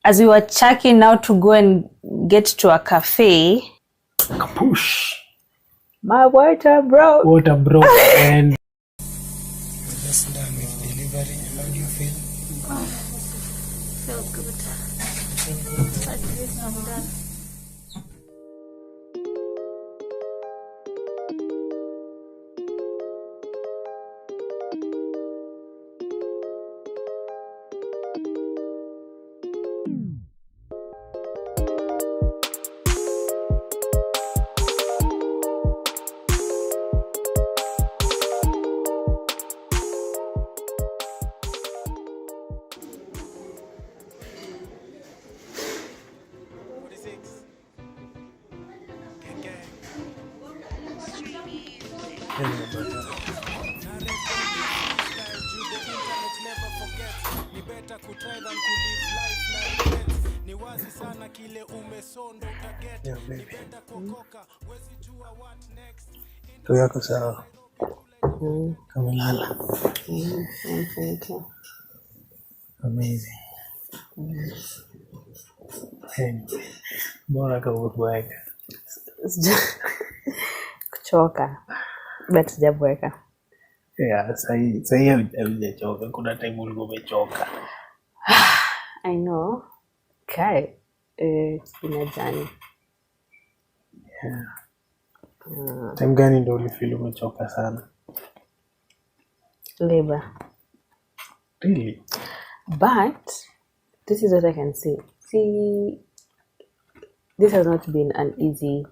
as we were checking out to go and get to a cafe, Kapush. my water broke. Water broke and We're just done with delivery. How do you feel? Felt good. At least I'm done. Yeah, baby. Tu yako sawa? Kamelala. Thank you. Amazing. Anyway, bora kabweka. Kuchoka. But sijabweka. Yeah, sahi haujachoka. Kuna time ulikuwa umechoka. I know. Okay. It's been a journey. Yeah. Time gani ndio ulifeel umechoka sana? Labor. Really? But this is what I can say. See, this has not been an easy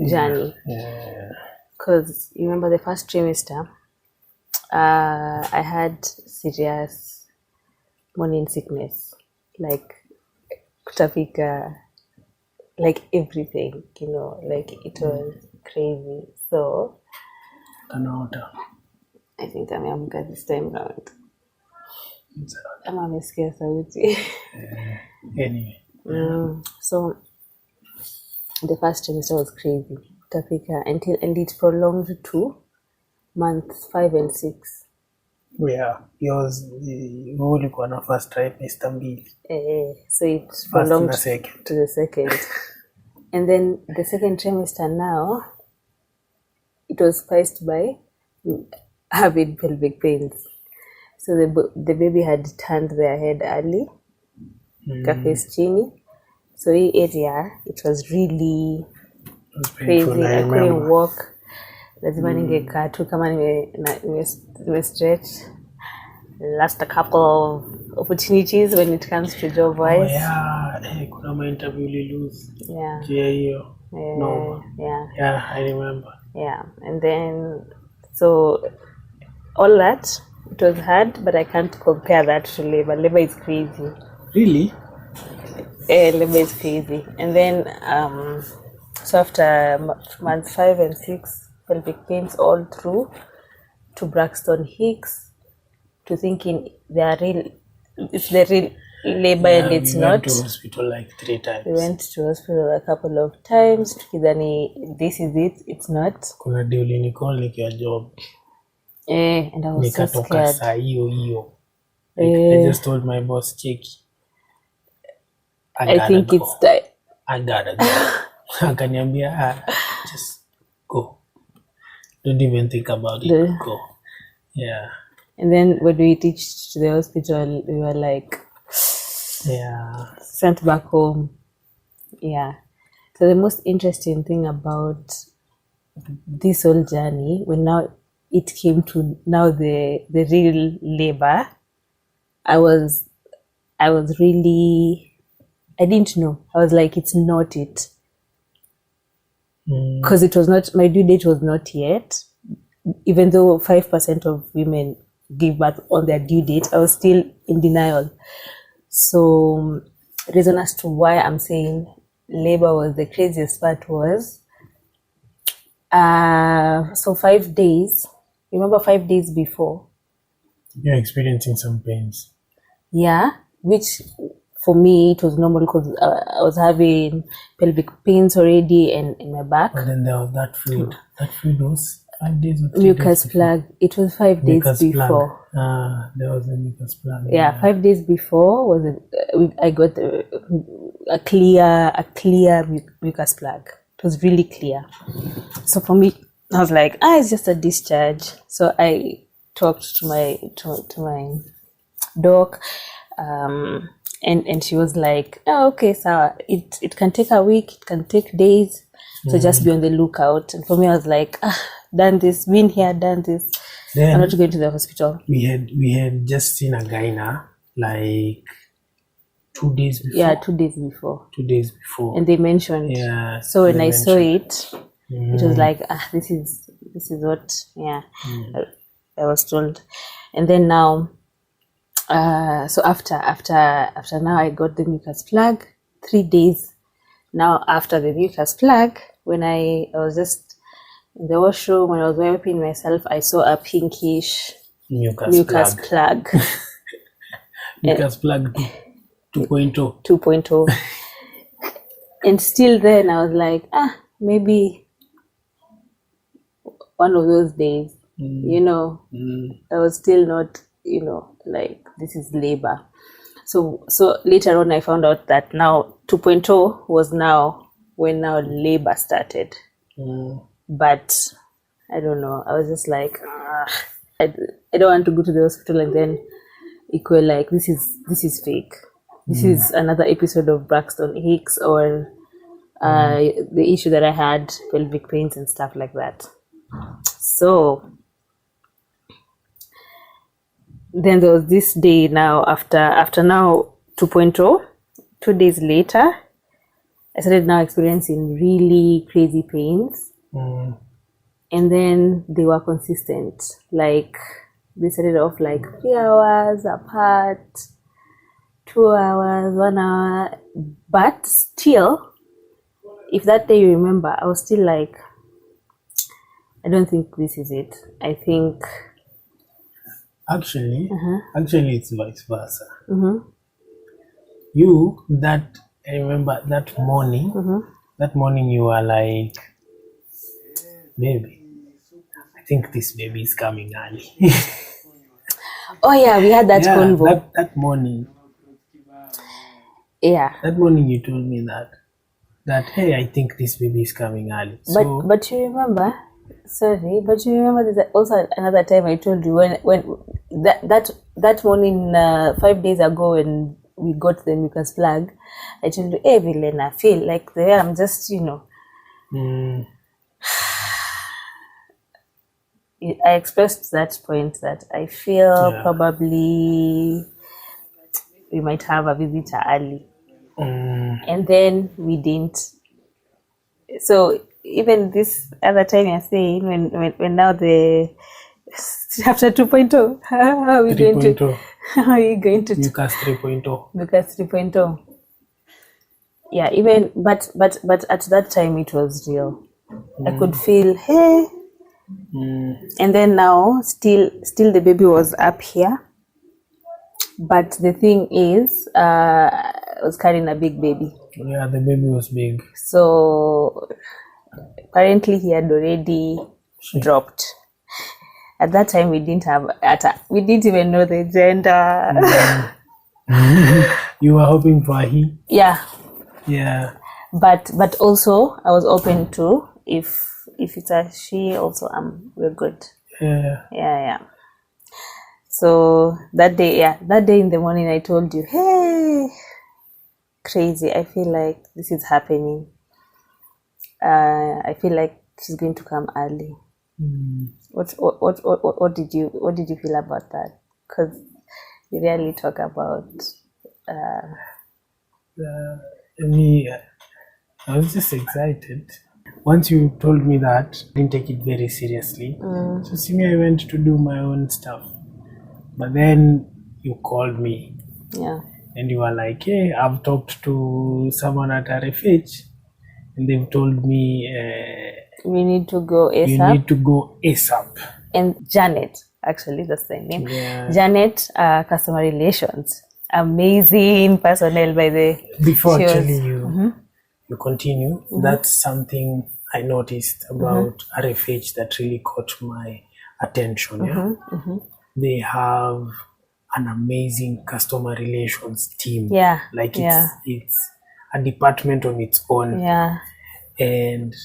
journey. Yeah. Because you remember the first trimester, I had serious morning sickness, like kutapika, like everything, you know, like it was crazy. So I think I'm good this time around. I'm scared sauti. Anyway. So the first trimester was crazy. Kutapika and it prolonged to months 5 and 6. Yeah, yours ulikuwa na first trimester mbili. So it prolonged second. to the second. And then the second trimester now, it was spiced by having pelvic pains. So the baby had turned their head early, face chini. So in area, it was really crazy. I couldn't walk. Lazima ningekaa tu kama nime stretch. Last a couple of opportunities when it comes to job wise. Oh yeah, kuna ma interview lose. Yeah. Hiyo. No. Yeah. Yeah, I remember. Yeah, and then so all that, it was hard, but I can't compare that to labor. Labor is crazy. Really? Labor is crazy. And then so after months 5 and 6, pelvic pains all through to Braxton Hicks, to thinking it's the real labor, and it's not. We went to hospital like 3 times. We went to hospital a couple of times. Tukidhani this is it. It's not. Kuna day ulinicall nikiwa job. And I was so scared. Saa hiyo. I just told my boss, check. I think go. It's time. I gotta go. Akaniambia, just go. Don't even think about it. Go. Yeah. And then when we reached the hospital, we were like, sent back home. Yeah. So the most interesting thing about this whole journey, when now it came to now the real labor, I was really, I didn't know. I was like, it's not it. Because it was not, my due date was not yet. Even though 5% of women give birth on their due date, I was still in denial. So reason as to why I'm saying labor was the craziest part was, so 5 days, remember 5 days before? You're experiencing some pains. Yeah, which for me it was normal because I was having pelvic pains already and in my back. But then there was that fluid. That fluid was 5 days or 3 mucus days plug. It was 5 days mucus before. plug. There was a mucus plug. Yeah, 5 days before was I got a clear mucus plug. It was really clear. So for me, I was like, it's just a discharge. So I talked to my doc, and she was like, okay, so it can take a week, it can take days. So just be on the lookout. And for me, I was like, done this, been here, done this. Then I'm not going to the hospital. we had just seen a gyna like 2 days before. Yeah, 2 days before. 2 days before. And they mentioned. Yeah. So when they I saw it, mentioned. it was like, this is what, I was told. And then now, so after now, I got the mucus plug. 3 days now after the mucus plug, when I was just in the washroom, when I was wiping myself, I saw a pinkish mucus plug. Mucus plug 2.0. 2.0. And still then I was like, maybe one of those days, I was still not, like, this is labor. So later on I found out that now 2.0 was now when labor started. But I don't know, I was just like, I don't want to go to the hospital and then equal like this is fake. This is another episode of Braxton Hicks or the issue that I had, pelvic pains and stuff like that. So then there was this day now after now 2.0, 2 days later, I started now experiencing really crazy pains. And then they were consistent. Like they started off like 3 hours apart, 2 hours, 1 hour. But still, if that day you remember, I was still like, I don't think this is it. I think actually it's vice versa. You I remember that morning you were like, baby, I think this baby is coming early. Oh yeah, we had that convo. That morning. Yeah. That morning you told me that hey, I think this baby is coming early. But you remember? Sorry, but you remember there's also another time I told you when that morning 5 days ago when we got the mucus plug, I told you, hey Villain, I feel like the way I'm just, I expressed that point that I feel probably we might have a visitor early. And then we didn't. So even this other time you're saying when now the after 2.0, how are we going to? How are you going to? Mucus 3.0. Mucus 3.0. Yeah, even but at that time it was real. I could feel, hey. And then now still the baby was up here. But the thing is, I was carrying a big baby. Yeah, the baby was big. So apparently he had already dropped. At that time we didn't even know the gender. You were hoping for a he? Yeah. Yeah. But also I was open to if it's a she also we're good. Yeah. So that day in the morning I told you, hey, crazy, I feel like this is happening. I feel like she's going to come early. What did you feel about that? Because you rarely talk about I was just excited. Once you told me that, I didn't take it very seriously. So see me, I went to do my own stuff. But then you called me. Yeah. And you were like, hey, I've talked to someone at RFH and they've told me we need to go ASAP. You need to go ASAP. And Janet, actually that's the name. Yeah. Janet, customer relations. Amazing personnel by the before actually you continue. That's something I noticed about RFH that really caught my attention. Yeah, they have an amazing customer relations team. Yeah, like yeah. it's a department on its own. Yeah. And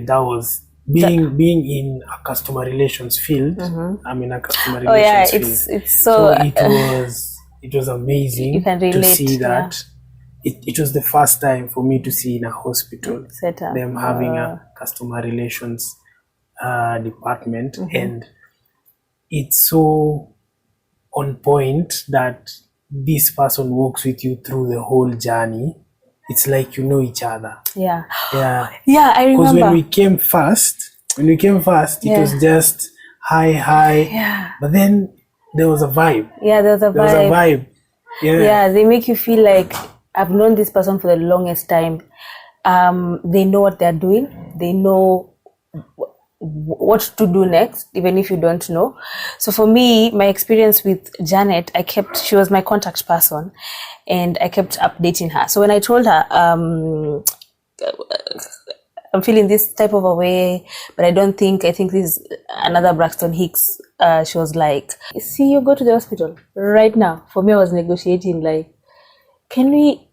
that was being in a customer relations field. I'm in a customer Oh yeah, relations field. it's so It was amazing you can to relate, see that. It was the first time for me to see in a hospital set up. them having a customer relations department, and it's so on point that this person walks with you through the whole journey. It's like you know each other. Yeah. Yeah. Yeah, I remember. Because when we came first, it was just hi. Yeah. But then there was a vibe. Yeah, there was a vibe. Yeah. Yeah, they make you feel like I've known this person for the longest time. They know what they're doing. They know what to do next, even if you don't know. So for me, my experience with Janet, she was my contact person, and I kept updating her. So when I told her, I'm feeling this type of a way, but I think this is another Braxton Hicks. She was like, see, you go to the hospital right now. For me, I was negotiating like, can we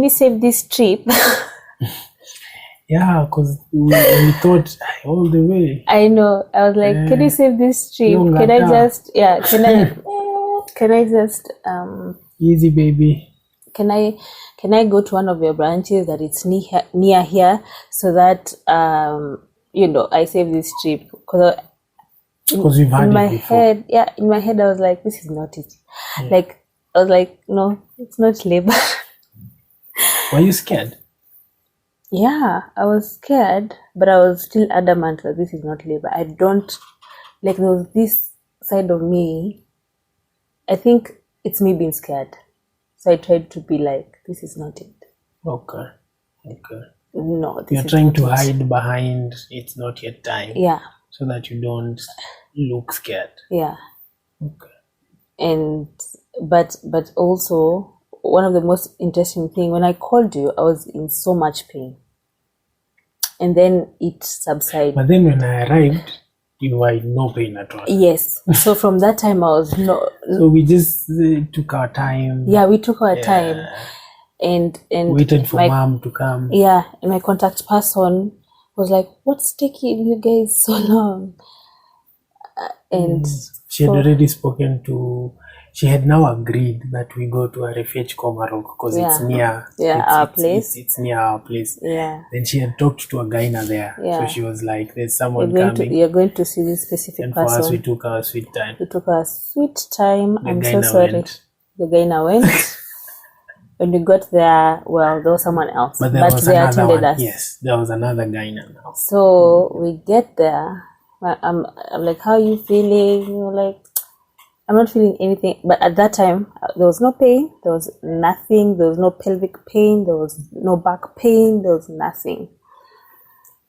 save this trip? Yeah, because we thought all the way. I know. I was like, can you save this trip? Can I just easy baby. Can I go to one of your branches that it's near here, so that I save this trip? Because we've had in my it before. head, in my head I was like, this is not it. Yeah. Like I was like, no, it's not labor. Were you scared? Yeah, I was scared, but I was still adamant that this is not labor. I don't like, there was this side of me. I think it's me being scared. So I tried to be like, this is not it. Okay. No, you're trying to hide behind it's not yet time. Yeah. So that you don't look scared. Yeah. Okay. And but also, one of the most interesting thing, when I called you, I was in so much pain, and then it subsided. But then when I arrived, you were in no pain at all. Yes. So from that time, I was no. So we just took our time. Yeah, we took our time, and waited for mom to come. Yeah, and my contact person was like, "What's taking you guys so long?" And she had already spoken to. She had now agreed that we go to RFH Komarok because it's near our place. It's near our place. Yeah. Then she had talked to a gyna there. Yeah. So she was like, there's someone coming. You're going to see this specific and person. And for us, we took our sweet time. I'm so sorry. The gyna went. When we got there, well, there was someone else. But they attended us. Yes, there was another gyna now. So we get there. I'm like, how are you feeling? You're like, I'm not feeling anything. But at that time, there was no pain. There was nothing. There was no pelvic pain. There was no back pain. There was nothing.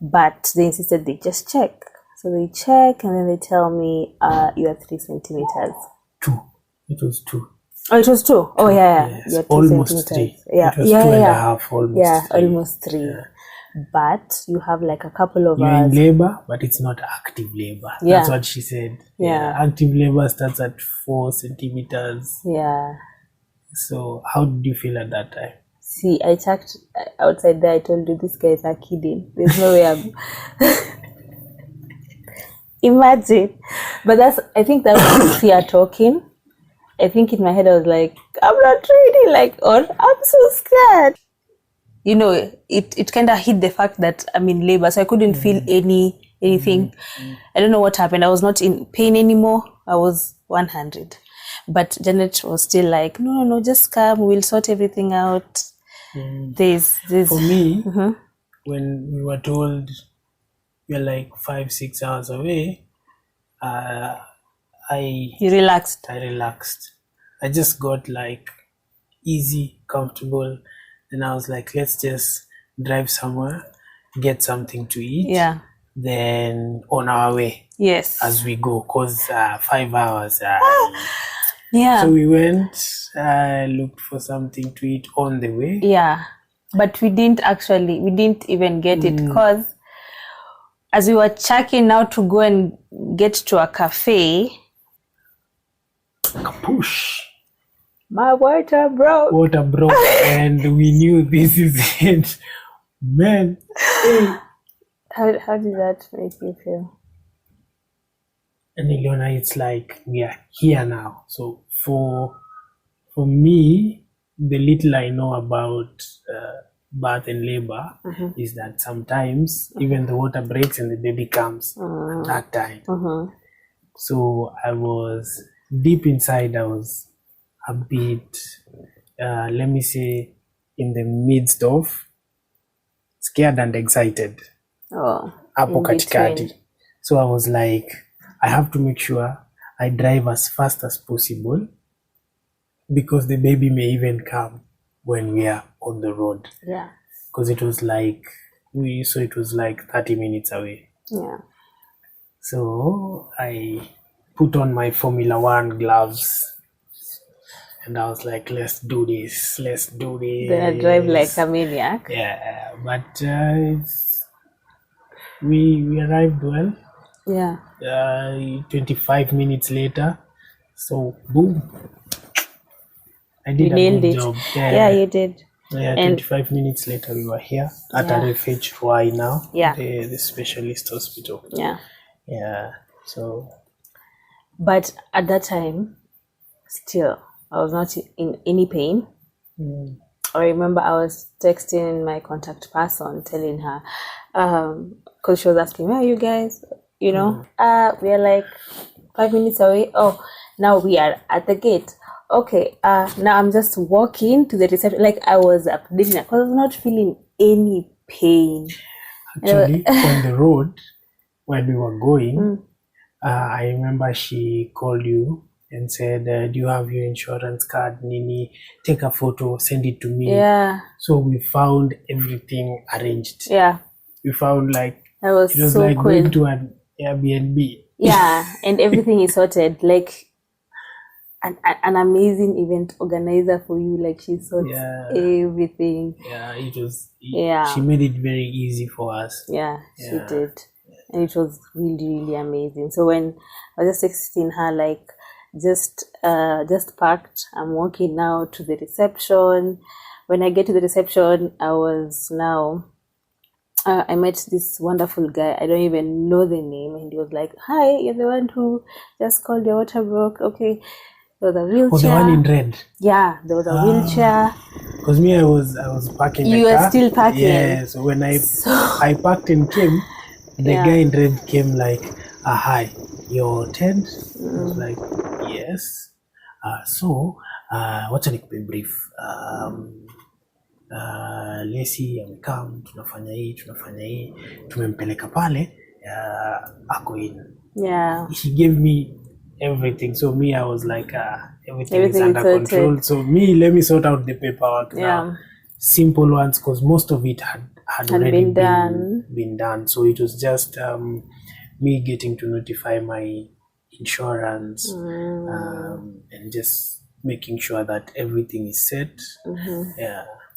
But they insisted they just check. So they check, and then they tell me, you are 3 centimeters. 2. It was 2. Oh, it was 2. Oh, yeah. Yes. You're 2 almost centimeters. 3. Yeah. It was 2.5, almost 3. Yeah, almost 3. Yeah. But you have like a couple of You're hours. in labor, but it's not active labor. Yeah. That's what she said. Yeah. Active labor starts at 4 centimeters. Yeah. So how did you feel at that time? See, I checked outside there. I told you, these guys are kidding. There's no way I'm... Imagine. But I think that was fear talking. I think in my head I was like, I'm not ready, or I'm so scared. You know, it kind of hit the fact that I'm in labor, so I couldn't feel anything. I don't know what happened. I was not in pain anymore. I was 100. But Janet was still like, no, just come. We'll sort everything out. There's For me, when we were told we're like 5-6 hours away, You relaxed. I relaxed. I just got like easy, comfortable. Then I was like, let's just drive somewhere, get something to eat. Yeah. Then on our way. Yes. As we go, because 5 hours. Yeah. So we went, looked for something to eat on the way. Yeah. But we didn't even get it because as we were checking out to go and get to a cafe, Kapoosh. my water broke. Water broke, and we knew this is it. Man, hey. How did that make you feel? And Ilona, it's like we are here now. So for me, the little I know about birth and labor is that sometimes even the water breaks and the baby comes at that time. So I was deep inside. I was a bit, let me say, in the midst of scared and excited. Oh, Hapo in katikati. between. So I was like, I have to make sure I drive as fast as possible because the baby may even come when we are on the road. Yeah. Because it was like 30 minutes away. Yeah. So I put on my Formula One gloves and I was like, let's do this. Then I drive like a maniac. Yeah, but we arrived well. Yeah. 25 minutes later, so boom, I did You a nailed good it. job. Yeah, you did. Yeah, And 25 minutes later we were here at Yeah. RFH Ruai now, Yeah. the specialist hospital. Yeah. Yeah, so But at that time, still, I was not in any pain. I remember I was texting my contact person, telling her, because she was asking, where are you guys? You know, we are like 5 minutes away. Oh, now we are at the gate. Okay, now I'm just walking to the reception. Like I was updating because I was not feeling any pain. actually on the road when we were going, I remember she called you and said, do you have your insurance card, Nini? Take a photo, send it to me. Yeah. So we found everything arranged. Yeah. We found like That was it was so like cool. going to an Airbnb. Yeah, and everything is sorted. Like an amazing event organizer for you. Like she sorts everything. Yeah, it was. Yeah. She made it very easy for us. Yeah, she did. And it was really, really amazing. So when I was just texting her, like, just packed, I'm walking now to the reception. When I get to the reception, I met this wonderful guy. I don't even know the name. And he was like, hi, you're the one who just called your water broke. Okay. There was a wheelchair. Oh, the one in red. Yeah, there was a wheelchair. Because me, I was parking You the car. were still parking. Yeah, so when I parked and came, the guy in red came like, hi, your tent? I was like, yes. So, wacha nikupe brief. Lesi amekam, tunafanya hii, tumempeleka pale, ako in. Yeah. He gave me everything. So me, I was like, everything is under sorted. control. So me, let me sort out the paperwork now. Simple ones, because most of it had already been done. So it was just me getting to notify my insurance and just making sure that everything is set.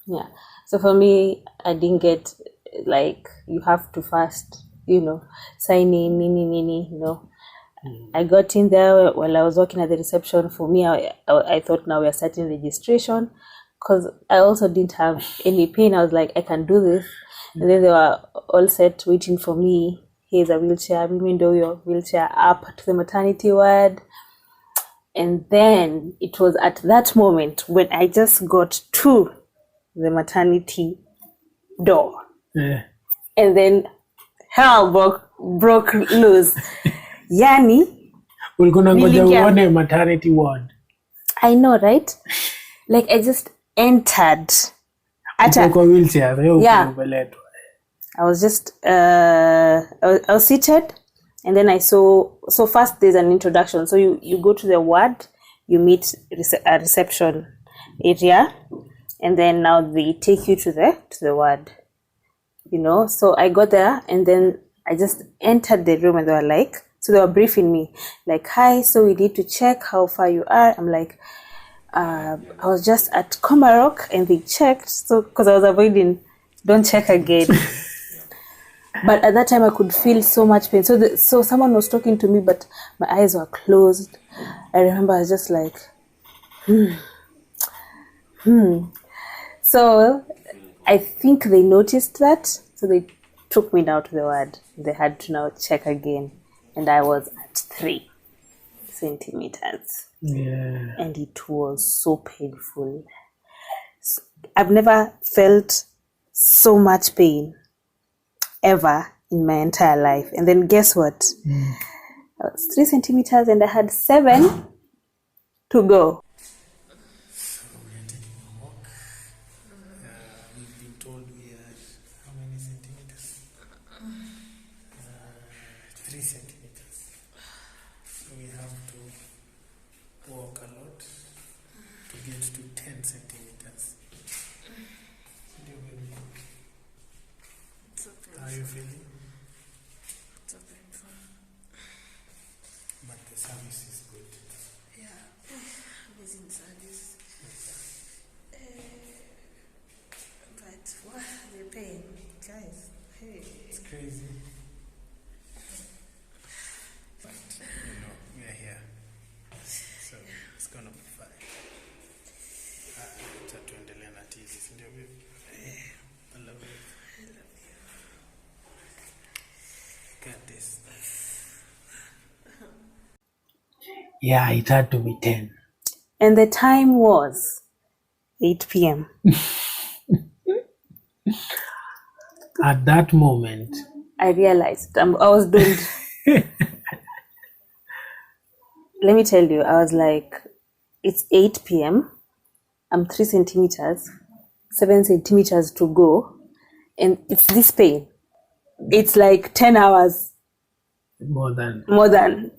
Yeah. So for me, I didn't get like you have to first, sign in, I got in there while I was working at the reception. For me, I thought now we are starting registration because I also didn't have any pain. I was like, I can do this. And then they were all set waiting for me. Here's a wheelchair. Window your wheelchair up to the maternity ward. And then it was at that moment when I just got to the maternity door. Yeah. And then hell broke loose. Yani, Ulikuwa ngoja Niliingia. uone maternity ward. I know, right? Like I just entered. Kwa wheelchair, Yeah. umeletwa. I was just I was seated, and then I saw. So first, there's an introduction. So you go to the ward, you meet a reception area, and then now they take you to the ward. So I got there, and then I just entered the room, and they were like, so they were briefing me, like, hi, so we need to check how far you are. I'm like, I was just at Komarok, and they checked, so because I was avoiding, don't check again. But at that time, I could feel so much pain. So someone was talking to me, but my eyes were closed. I remember I was just like, So I think they noticed that. So they took me down to the ward. They had to now check again. And I was at 3 centimeters. Yeah. And it was so painful. I've never felt so much pain ever in my entire life. And then guess what? I was 3 centimeters and I had 7 to go. So we are taking a walk. We've been told we are how many centimeters? 3 centimeters. So we have to walk a lot to get to 10 centimeters. How are you feeling? It's so painful. But the service is good. Yeah, amazing service. But what the pain, guys? Hey, It's crazy. But, we are here. So, it's gonna be fine. Tuendelee na tizi, si ndio baby? I love you. Got this. Yeah, it had to be 10. And the time was 8 p.m. At that moment, I realized I was doing. Let me tell you, I was like, it's 8 p.m. I'm 3 centimeters, 7 centimeters to go. And it's this pain. It's like 10 hours more than more than.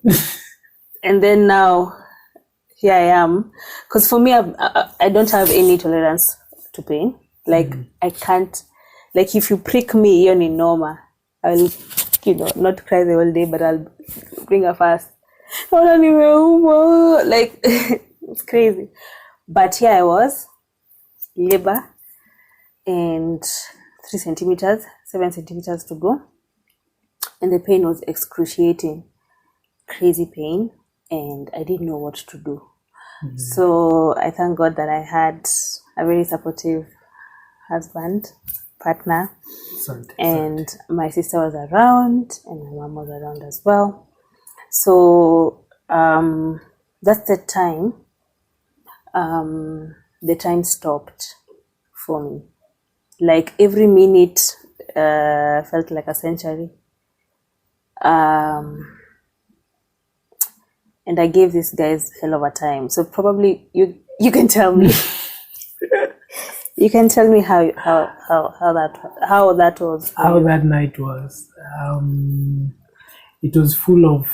And then now, here I am. Because for me, I don't have any tolerance to pain. Like, I can't, like, if you prick me, you're in normal. I'll, not cry the whole day, but I'll bring a fast. Like, it's crazy. But here I was, labor, and 3 centimeters, 7 centimeters to go. And the pain was excruciating, crazy pain, and I didn't know what to do. So I thank God that I had a very supportive husband, partner, and my sister was around, and my mom was around as well. So that's the time. The time stopped for me. Like every minute felt like a century. And I gave these guys hell of a time. So probably you can tell me. You can tell me how that was. how that night was. It was full of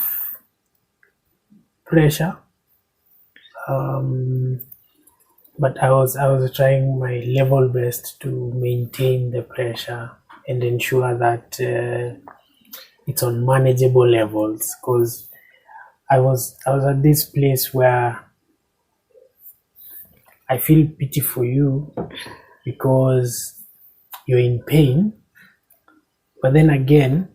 pressure. But I was trying my level best to maintain the pressure and ensure that it's on manageable levels, because I was at this place where I feel pity for you because you're in pain. But then again,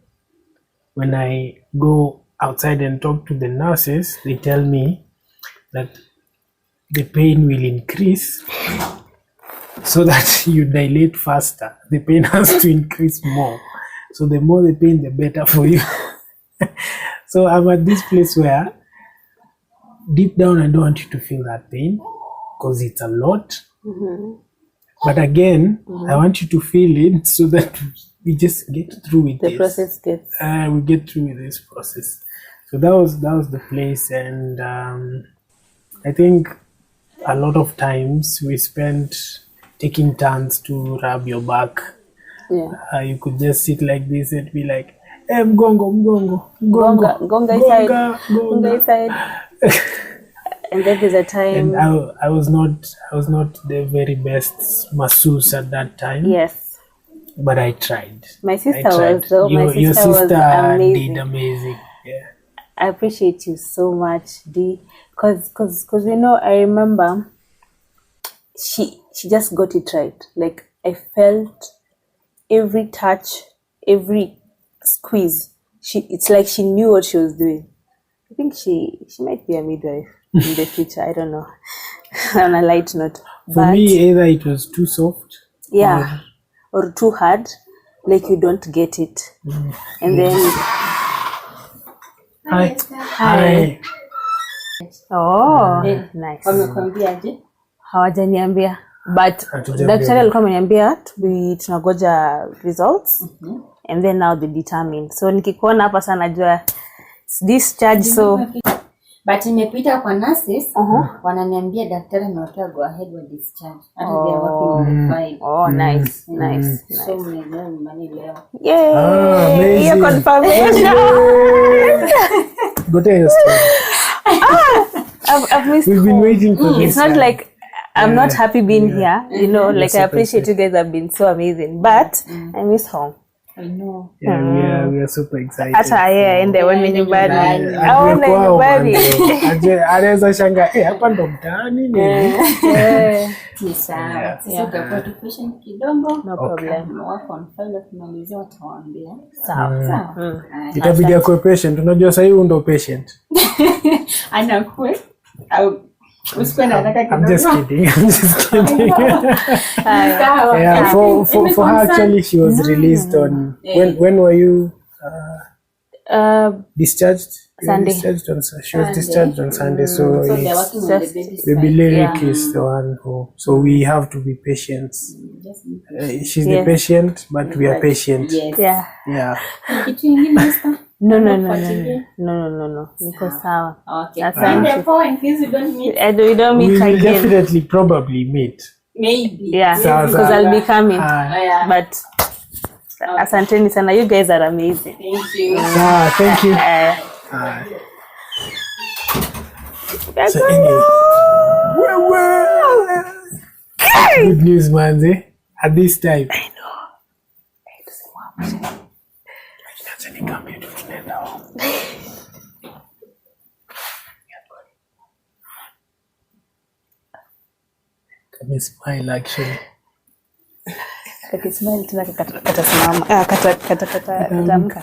when I go outside and talk to the nurses, they tell me that the pain will increase so that you dilate faster. The pain has to increase more. So the more the pain, the better for you. So I'm at this place where deep down I don't want you to feel that pain because it's a lot. But again, I want you to feel it so that we just get through with The process gets. we get through with this process. So that was the place, and I think a lot of times we spent taking turns to rub your back. Yeah. You could just sit like this and be like, "Hey, mgongo, Gonga inside. And then there's a time. And I was not the very best masseuse at that time. Yes. But I tried. My sister I tried. was though. Your sister was amazing. did amazing. Yeah. I appreciate you so much, D. Cause I remember she just got it right. Like I felt every touch, every squeeze. It's like she knew what she was doing. I think she might be a midwife in the future. I don't know. On a light note. For me, either it was too soft. Yeah. Or too hard. Like you don't get it. And then... Hi. Oh, nice. Hawajaniambia. But daktari alikuwa ameniambia tunagoja results. And then now they determine. So nikikuona hapa sana najua discharge, so but nimepita kwa nurses wananiambia daktari ameweka go ahead with discharge. They are working on the file. Oh, nice. So mwenyewe mani leo. Yay! You're confirmation. Go tell your story. I've missed We've been waiting for this. It's not like I'm not happy being here. You know, like I appreciate you guys have been so amazing. But I miss home. I know. Yeah, we are super excited. Hata ende wende nyumbani. Aone nyumbani. Anaweza shanga, hapa ndo mtaani ni. Ni sawa. Sisi tutakuwa tu patient kidogo. No problem. Wako on file tunalizia watawaambia. Sawa. Itabidi akuwe patient. Unajua sasa hivi ndo patient. Anakuwe au I'm just kidding. Yeah, for her actually she was released on when were you discharged? Sunday. She was discharged on Sunday, so they're working on the baby baby lyric is the one who, so we have to be patient. She's the patient, but we are patient. Yeah. Kitu ingine sister? No. Niko sawa. Okay. Asante. In case we don't meet. We don't meet We will again. definitely probably meet. Maybe. Yeah, Sawa, because sawa. I'll be coming. Yeah. But asanteni sana. You guys are amazing. Thank you. Thank you. So anyway, good news, manze. At this time. I know. Can you smile actually? Kakismile tena katasimama. Katamka.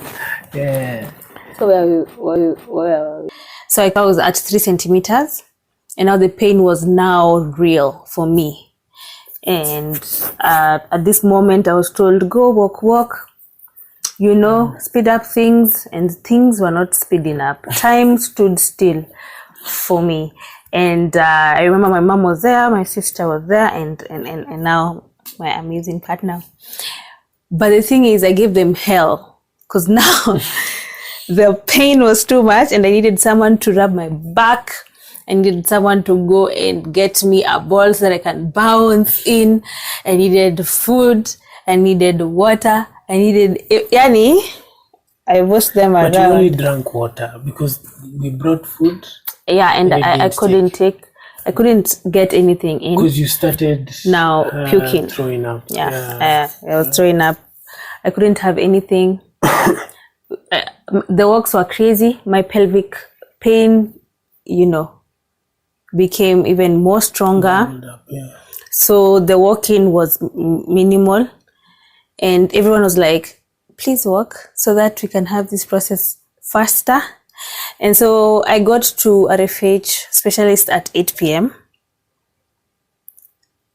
Yeah. So where were we? So I was at 3 centimeters, and now the pain was now real for me. And at this moment, I was told, go walk, you know, speed up things, and things were not speeding up. Time stood still for me. And I remember my mom was there, my sister was there, and now my amazing partner. But the thing is, I gave them hell, because now the pain was too much, and I needed someone to rub my back. I needed someone to go and get me a ball so that I can bounce in. I needed food. I needed water. I needed... Yani, I washed them around. But you only drank water because we brought food. Yeah, and I couldn't I couldn't get anything in. Because you started now puking. Throwing up. Yeah. I was throwing up. I couldn't have anything. The walks were crazy. My pelvic pain, you know, became even more stronger. So the walking was minimal, and everyone was like, please walk so that we can have this process faster. And so I got to RFH specialist at 8 p.m.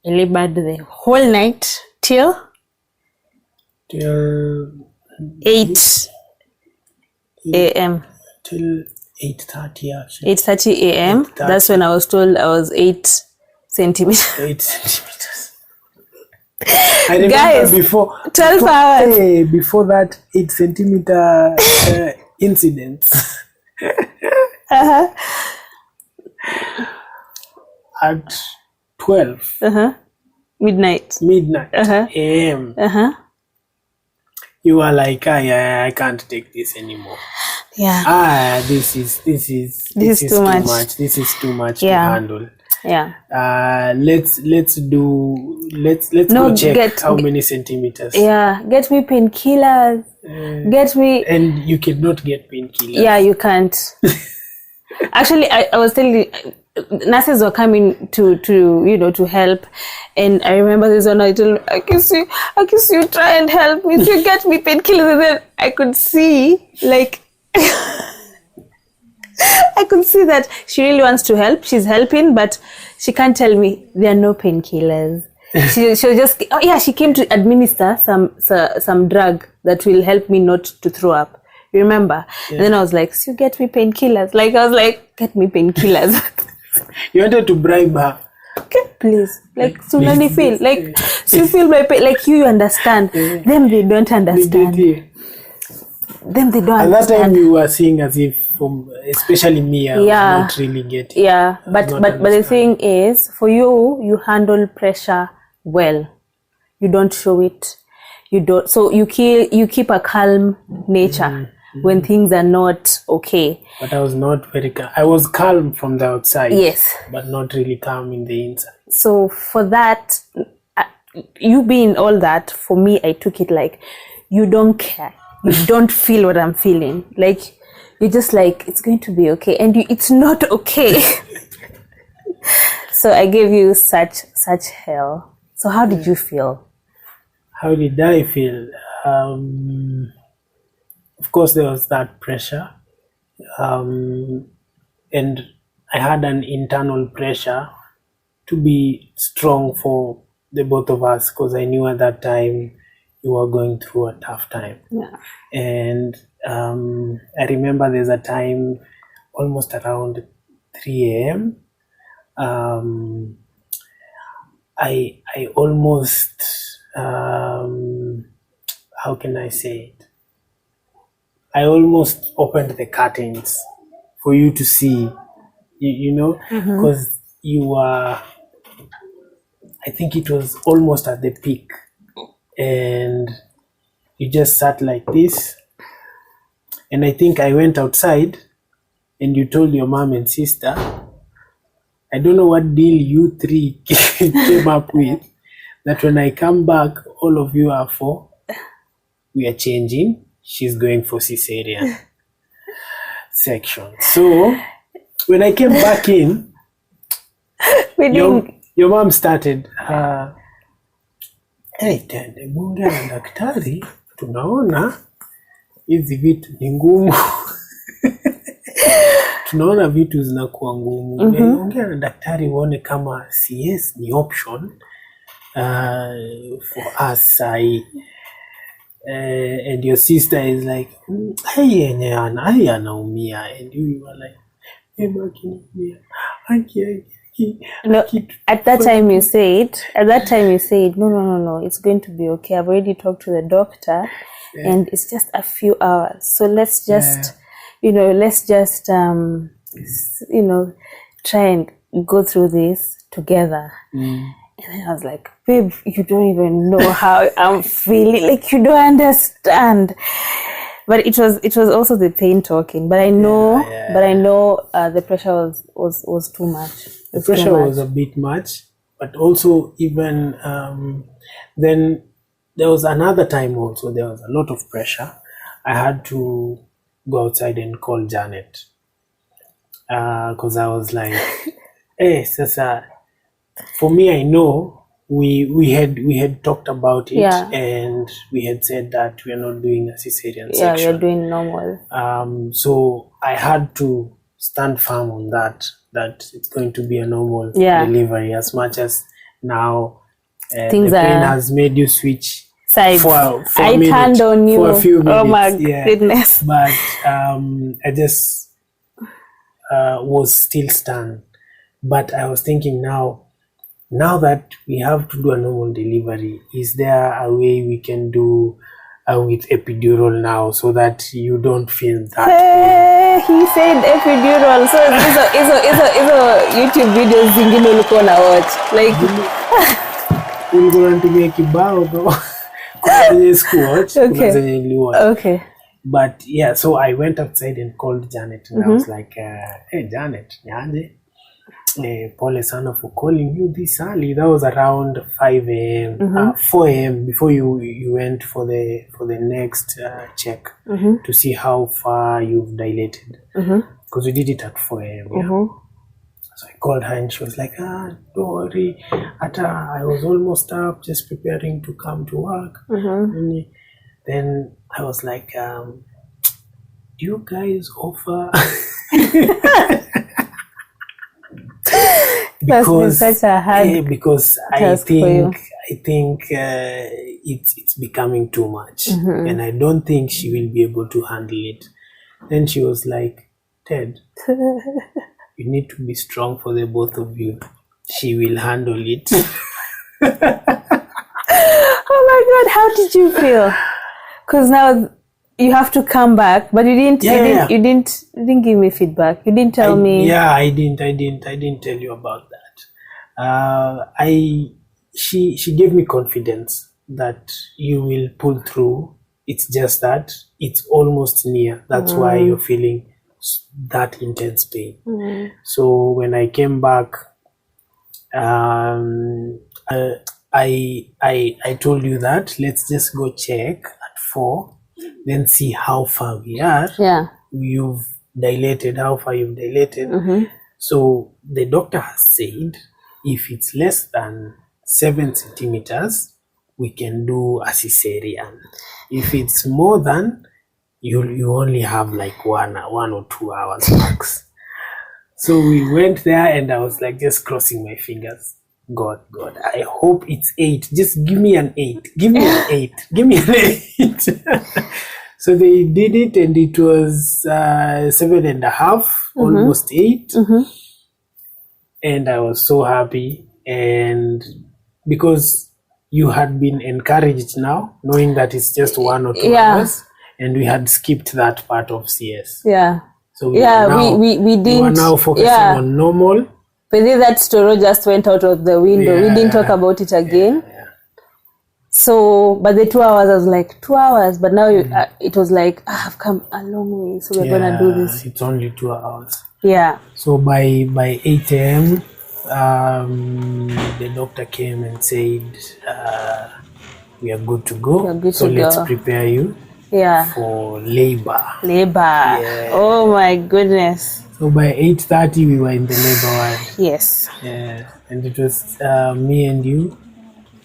I labored the whole night till 8 a.m. Till 8:30 actually. 8:30 a.m. That's when I was told I was 8 centimeters. 8 centimeters. I remember Guys, before 12 hours. Before that 8 centimeter incident. At 12 Midnight a.m. You were like, I can't take this anymore. Yeah. This is too much. This is too much to Yeah. handle. Yeah. Let's No, go check how many centimeters. Yeah. Get me painkillers. Get me. And you cannot get painkillers. Yeah, you can't. Actually, I was telling you, nurses were coming to to help, and I remember this one. I told him, I kiss you, try and help me. So you get me painkillers, and then I could see like. I could see that she really wants to help. She's helping, but she can't tell me there are no painkillers. She'll just, she came to administer some drug that will help me not to throw up. You remember? Yeah. And then I was like, so you get me painkillers. Like, I was like, get me painkillers. You wanted to bribe her. Okay, please. Like, so let me feel. Like, so you feel my pain. Like, you understand. Them, they don't understand. Them they don't at understand. That time you were seeing as if, especially me, I was not really getting. Yeah, but the thing is, for you handle pressure well. You don't show it. You don't. So you keep a calm nature when things are not okay. But I was not very calm. I was calm from the outside. Yes. But not really calm in the inside. So for that, you being all that, for me, I took it like you don't care. You don't feel what I'm feeling. Like, you're just like, it's going to be okay. And it's not okay. So I gave you such hell. So how did you feel? How did I feel? Of course, there was that pressure. And I had an internal pressure to be strong for the both of us, because I knew at that time you were going through a tough time. Yeah. And I remember there's a time almost around 3 a.m. I almost, how can I say it? I almost opened the curtains for you to see, you know, because you were, I think it was almost at the peak. And you just sat like this, and I think I went outside and you told your mom and sister, I don't know what deal you three came up with, that when I come back, all of you are for, we are changing, she's going for cesarean section. So when I came back in, your mom started, tende bunge na daktari, tunaona hizi vitu ni ngumu. Tunaona vitu zinakuwa ngumu. Ongea na daktari uone kama CS ni option for us. And your sister is like, hey, anaumia. And you were like, hey, Maki, no, at that time you said, no, it's going to be okay. I've already talked to the doctor, and it's just a few hours. So let's just, try and go through this together. And then I was like, babe, you don't even know how I'm feeling. Like, you don't understand. But it was also the pain talking. But I know, the pressure was too much. The pressure was a bit much, but also even then there was another time also there was a lot of pressure. I had to go outside and call Janet because I was like, hey, Sasa, for me, I know we had talked about it, and we had said that we are not doing a cesarean section. Yeah, we are doing normal. So I had to stand firm on that it's going to be a normal delivery, as much as now things the pain has made you switch sides. For a minute, turned on you for a few minutes. Oh my goodness. But I just was still stunned. But I was thinking now that we have to do a normal delivery, is there a way we can do with epidural now, so that you don't feel that he said epidural. So hizo YouTube videos zingine ulikuwa na watch, like ulikuwa unatumia kibao though. Okay. But yeah, so I went outside and called Janet, and I was like, hey Janet, pole sana for calling you this early. That was around 5 a.m. 4 a.m. before you went for the next check to see how far you've dilated, because we did it at 4 a.m. So I called her and she was like, don't worry. I was almost up, just preparing to come to work. Then I was like, do you guys offer? That's been such a hard because I task for you. think it's becoming too much, and I don't think she will be able to handle it. Then she was like, Ted, you need to be strong for the both of you. She will handle it. Oh my God, how did you feel? Because now you have to come back, but you didn't. You didn't give me feedback. You didn't tell me. Yeah, I didn't tell you about that. She gave me confidence that you will pull through. It's just that it's almost near. That's why you're feeling that intense pain. So when I came back, I told you that let's just go check at 4, then see how far we are. Yeah. You've dilated, how far you've dilated. So the doctor has said if it's less than 7 centimeters, we can do a cesarean. If it's more than, you only have like 1 or 2 hours max. So we went there and I was like just crossing my fingers. God, I hope it's 8. Just give me an 8. Give me an 8. Give me an 8. So they did it and it was 7.5, almost 8. And I was so happy. And because you had been encouraged now, knowing that it's just 1 or 2 hours, and we had skipped that part of CS. Yeah. So we didn't. We were now focusing on normal. But then that story just went out of the window. We didn't talk about it again. So, but the 2 hours, I was like, 2 hours. But now it was like, I've come a long way. So we're going to do this. It's only 2 hours. Yeah. So by 8 a.m., the doctor came and said, we are good to go. Let's prepare you for labor. Yeah. Oh my goodness. So by 8:30 we were in the labor ward. Yes. Yeah. And it was me and you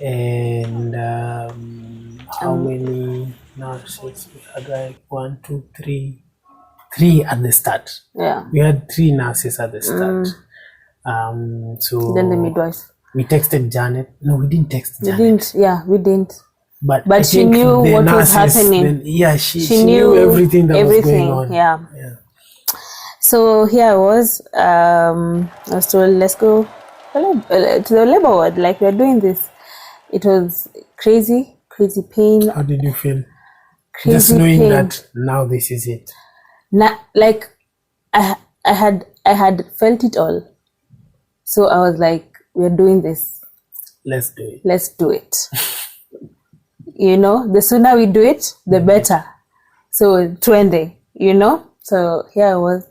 and how many nurses? We had like 1, 2, 3 at the start. Yeah. We had 3 nurses at the start. So then the midwife. We texted Janet. No, we didn't text Janet. We didn't. Yeah, we didn't. But she knew what was happening. She knew everything that was going on. Yeah. So here I was. I was told, let's go to the labor ward. Like, we're doing this. It was crazy pain. How did you feel? Crazy just knowing pain. That now this is it. Like I had felt it all. So I was like, we're doing this. Let's do it. Let's do it. The sooner we do it, the better. So 20, So here I was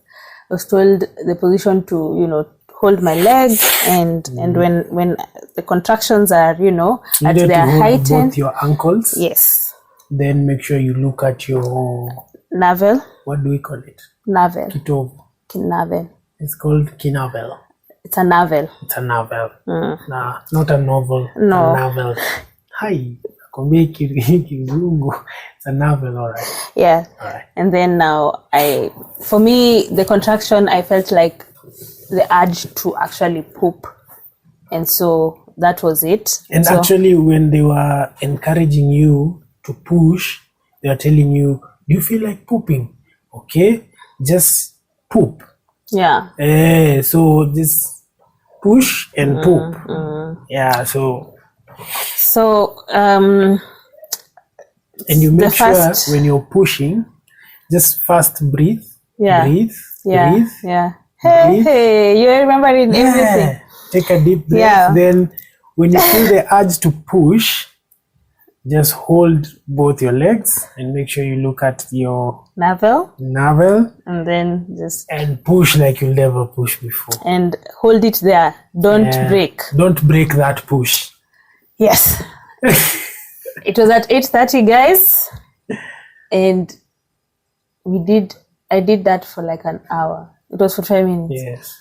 told the position to, hold my legs and when the contractions are, at their height. Both your ankles. Yes. Then make sure you look at your navel. What do we call it? Navel. Navel. It's called kinavel. It's a navel. It's a navel. Nah, not a novel. No. A navel. Hi. It's a navel, all right. Yeah. All right. And then now for me, the contraction, I felt like the urge to actually poop. And so that was it. And so, actually, when they were encouraging you to push, they were telling you, do you feel like pooping? Okay, just poop. Yeah. So just push and poop. Yeah, so and you make sure when you're pushing, just first breathe. Breathe. Hey, you remember everything. Take a deep breath. Then when you feel the urge to push, just hold both your legs and make sure you look at your navel, and then and push like you'll never push before. And hold it there. Don't break. Don't break that push. Yes. It was at 8:30, guys, and I did that for like an hour. It was for 5 minutes. Yes.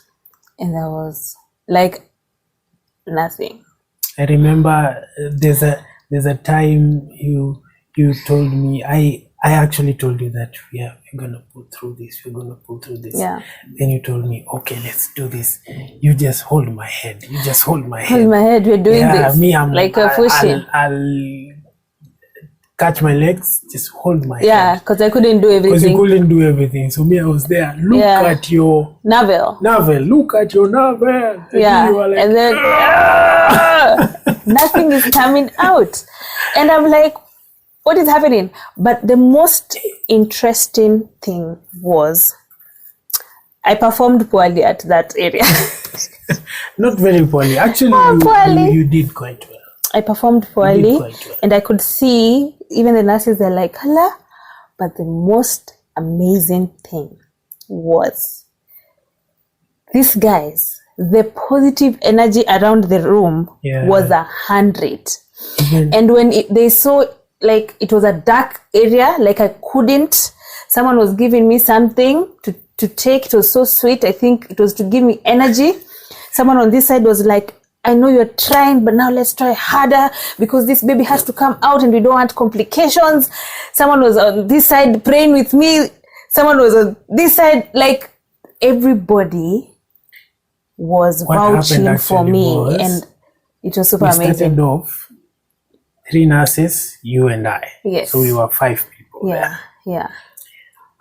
and there was like nothing. I remember there's a time you told me, I actually told you that we're gonna pull through this. Yeah. Then you told me, okay, let's do this. You just hold my head. Hold my head. We're doing this. Me, I'm like a pushing. I'll catch my legs. Just hold my Yeah, head. because I couldn't do Because you everything. couldn't do everything. So me, I was there. Look Yeah. at your Navel. navel. Look at your navel. And Yeah, you were like, and then nothing is coming out, and I'm like, what is happening? But the most interesting thing was I performed poorly at that area. not very poorly. Actually, poorly. You did quite well. I performed You poorly, did quite well. and I could see even the nurses, they're like, hello. But the most amazing thing was these guys, the positive energy around the room Yeah. was 100. Even- And when they saw, like, it was a dark area, like I couldn't, someone was giving me something to take. It was so sweet. I think it was to give me energy. Someone on this side was like, I know you're trying, but now let's try harder because this baby has to come out and we don't want complications. Someone was on this side praying with me. Someone was on this side. Like, everybody was What happened vouching for actually me, was and it was super we started amazing. off 3 nurses, you and I. Yes. So we were 5 people. Yeah, yeah,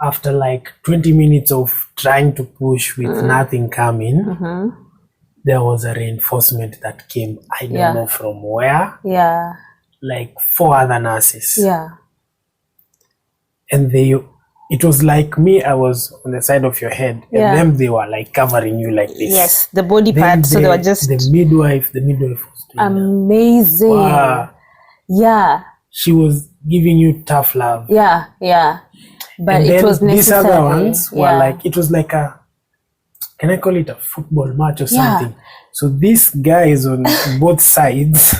After like 20 minutes of trying to push with nothing coming, there was a reinforcement that came. I don't Yeah. know from where. yeah, Like 4 other nurses. yeah, And it was like me, I was on the side of your head, and Yeah. them, they were like covering you like this. yes. The body Then part, so they were just the midwife was doing that. amazing. Wow. Yeah, She was giving you tough love. yeah, yeah. But And it then was these necessary. other ones were Yeah. like, it was like can I call it a football match or Yeah. something? So these guys on both sides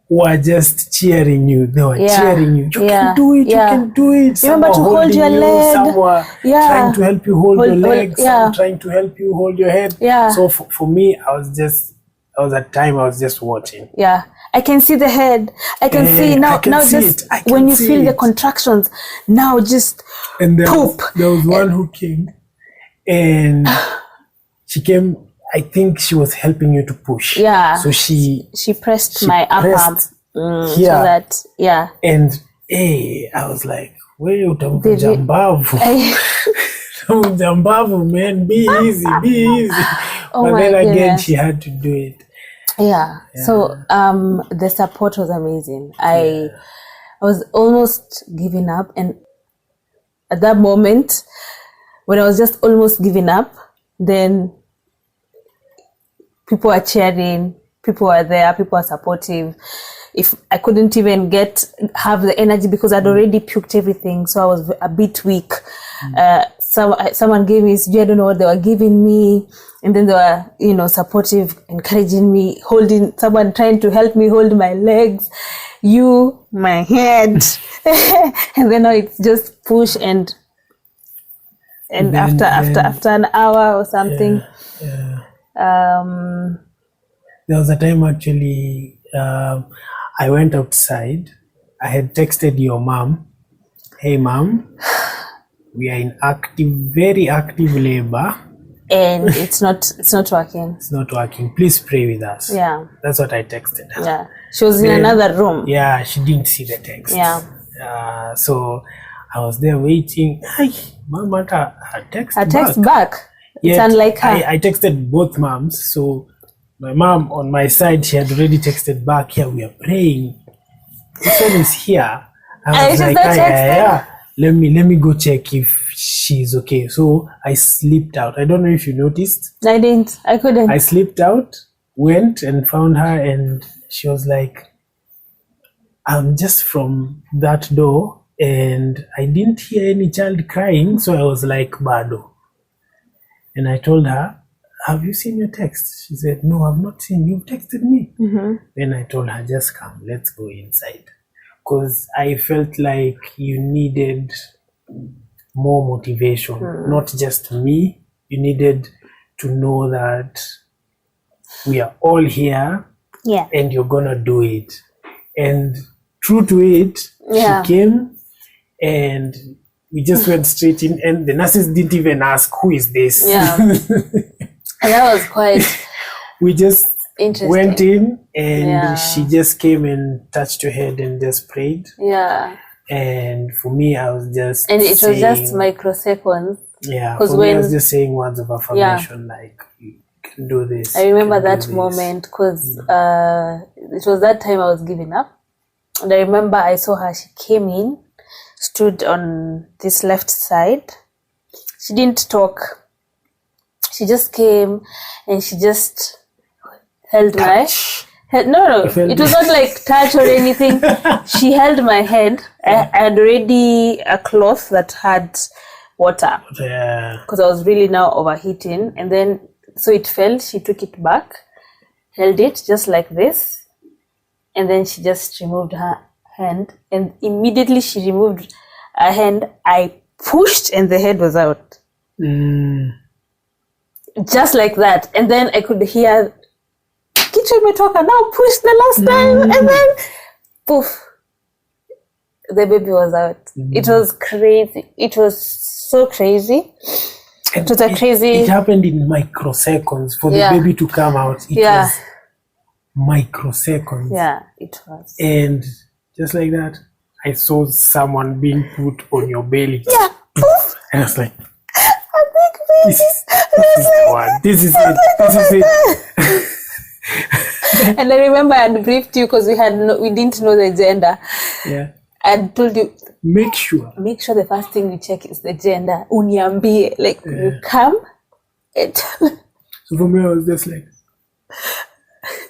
were just cheering you. They were Yeah. cheering you. You Yeah. can do it. Yeah. You can do it. Some Remember were to hold holding your you, leg. Some were Yeah. trying to help you hold your Hold- legs. yeah. Some trying to help you hold your head. Yeah. So for me, I was at time I was just watching. Yeah, I can see the head. I can see now. I can Now, see just it. I can when you see feel the it. contractions, now just And there poop. was one who came, and she came. I think she was helping you to push. Yeah. So she pressed my upper arm pressed so here, that and I was like, "Wewe utavunja mbavu, utavunja mbavu, man. Be easy, be easy." Oh But my then again, goodness. she had to do it. yeah. So the support was amazing. I was almost giving up, and at that moment, when I was just almost giving up, then people are cheering, people are there, people are supportive. If I couldn't even have the energy because I'd already puked everything, so I was a bit weak. Someone gave me, I don't know what they were giving me, and then they were, supportive, encouraging me, someone trying to help me hold my legs, my head, and then now it's just push and Then- after an hour or something. There was a time actually, I went outside. I had texted your mom, "Hey mom, we are in very active labor. And it's not working. It's not working. Please pray with us." Yeah, That's what I texted her. yeah. She was in Then- another room. Yeah, she didn't see the text. Yeah. So I was there waiting. Hi, mom, her text Her text back. back. It's Yet unlike her. I texted both moms. So my mom on my side, she had already texted back. Yeah, we are praying. This one is here. I was she's like, not yeah, texting? yeah. Let me go check if she's okay. So I slipped out. I don't know if you noticed. I didn't. I couldn't. I slipped out, went and found her, and she was like, "I'm just from that door, and I didn't hear any child crying, so I was like, bado." And I told her, "Have you seen your text?" She said, "No, I've not seen. You've texted me." Then I told her, "Just come, let's go inside." Because I felt like you needed more motivation, not just me. You needed to know that we are all here Yeah. and you're gonna do it. And true to it, Yeah. she came and we just went straight in, and the nurses didn't even ask, who is this? Yeah. And that was quite We just interesting. went in, and Yeah. she just came and touched her head and just prayed. Yeah. And for me, I was just And it was just saying- microseconds. yeah, 'Cause for me, I was when- just saying words of affirmation, like, you can do this. I you remember can do that this. moment because it was that time I was giving up. And I remember I saw her, she came in, stood on this left side. She didn't talk. She just came and she just held my head. No, it was not like touch or anything. She held my head. I had already a cloth that had water Yeah. because I was really now overheating. And then, so it fell, she took it back, held it just like this. And then she just removed her hand. And immediately she removed her hand, I pushed and the head was out. Just like that. And then I could hear, Kichwa imetoka, now push the last time. And then, poof, the baby was out. It was crazy. It was so crazy. And It was a crazy... It happened in microseconds for the Yeah. baby to come out. It Yeah. was microseconds. Yeah, it was. And just like that, I saw someone being put on your belly. Yeah, poof. And I was like, A big baby. this is the one. This is it. This is it. And I remember I had briefed you because we didn't know the gender. Yeah. I told you, Make sure. make sure the first thing we check is the gender. Uniambie, like you come and So for me, I was just like,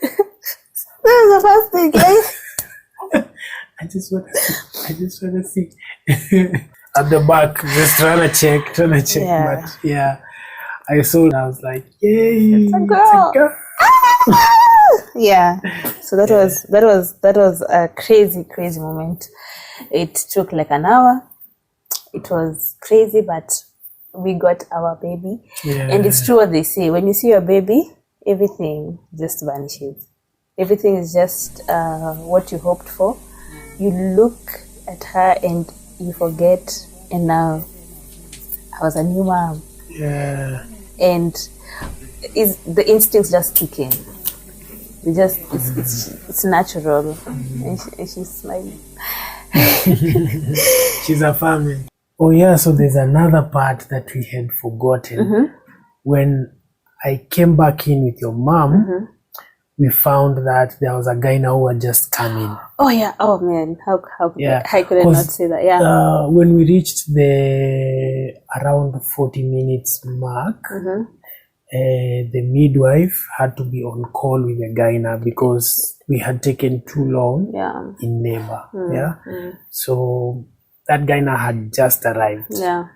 that was the first thing, guys. I just want to see. At the back, just trying to check. Yeah. But yeah, I saw it. I was like, yay. It's a girl. Yeah. So that was a crazy moment. It took like an hour. It was crazy, but we got our baby. Yeah. And it's true what they say. When you see your baby, everything just vanishes. Everything is just what you hoped for. You look at her and you forget, and now I was a new mom. Yeah. And the instincts just kick in. We just it's natural. And she's smiling. She's a family. Oh yeah, so there's another part that we had forgotten. When I came back in with your mom, we found that there was a guy now who had just come in. Oh yeah. Oh man. How Yeah. I could not say that. Yeah. When we reached the around 40 minutes mark, the midwife had to be on call with the gyna because we had taken too long Yeah. in labor. So that gyna had just arrived. Yeah.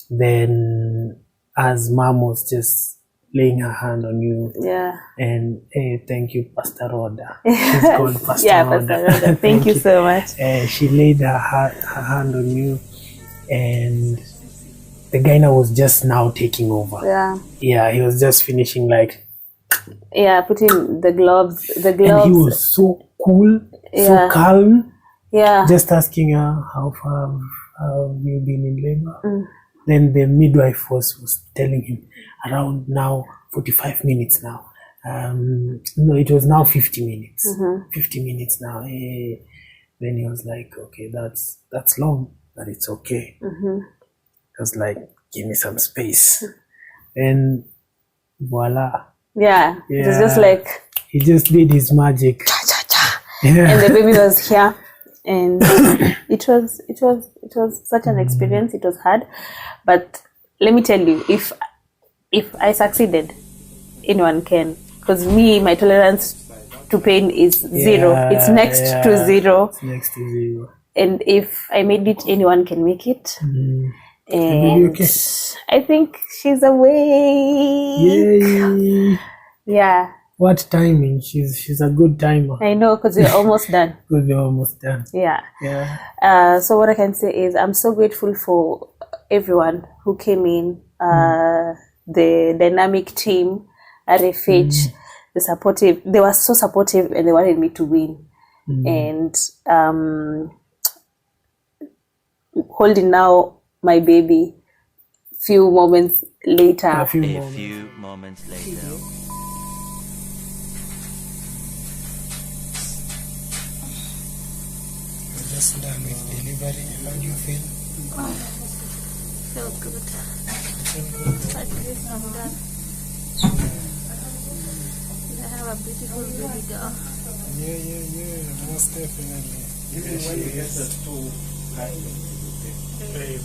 Then as mom was just laying her hand on you, Yeah. and hey, thank you, Pastor Rhoda. She's called Pastor Yeah, Rhoda. Pastor Rhoda. Thank you so much. She laid her hand on you, and the gyna was just now taking over. Yeah. Yeah, he was just finishing, like, Yeah, putting the gloves. and he was so cool, so Yeah. calm, Yeah. just asking her, how far have you been in labor? Then the midwife was telling him, around now 45 minutes now. No, it was now 50 minutes. 50 minutes now. Then he was like, okay, that's long, but it's okay. I was like, give me some space. And voila. Yeah. It was just Yeah. like He just did his magic. Yeah. and the baby was here. And it was such an experience. It was hard. But let me tell you, if I succeeded, anyone can. Because me, my tolerance to pain is zero. Yeah, It's next to zero. It's next to zero. And if I made it, anyone can make it. And okay? I think she's awake. Yay! Yeah, What timing? She's a good timer. I know, because we're almost done. Because we're almost done. Yeah. Yeah. So what I can say is I'm so grateful for everyone who came in. the dynamic team, RFH, they were so supportive and they wanted me to win. And holding now my baby few moments later. A few A moments. few moments later. We're just done with delivery. How do you feel? Felt good. At least I'm done. I have a beautiful baby girl. Yeah, most definitely. Even when you get the two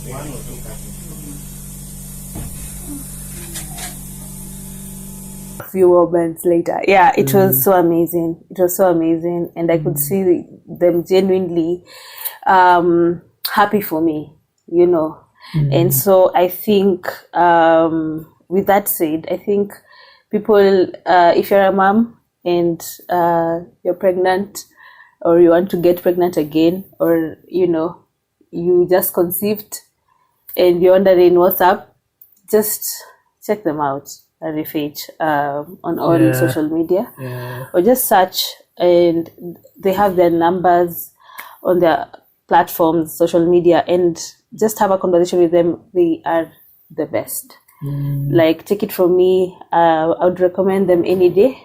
one or two Few moments later, yeah, it was so amazing. It was so amazing, and I could see them genuinely happy for me, you know. And so I think, with that said, I think people, if you're a mom and you're pregnant, or you want to get pregnant again, or you know, you just conceived and you're wondering what's up, just check them out. RFH on all social media, or just search, and they have their numbers on their platforms, social media, and just have a conversation with them. They are the best. Like, take it from me, I would recommend them any day,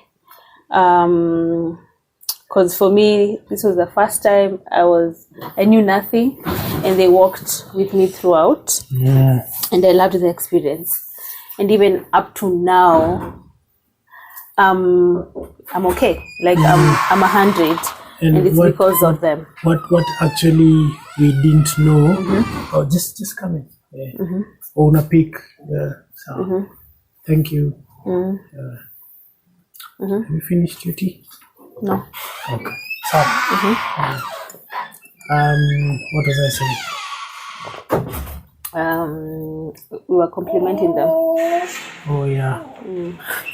because for me this was the first time I knew nothing, and they walked with me throughout, and I loved the experience. And even up to now, I'm okay. Like, I'm 100, and it's because of them. What actually we didn't know. Oh, just come in. Yeah. Own a pick. So, thank you. Have you finished your tea? No. Okay. So, what was I saying? We were complimenting them. Oh yeah.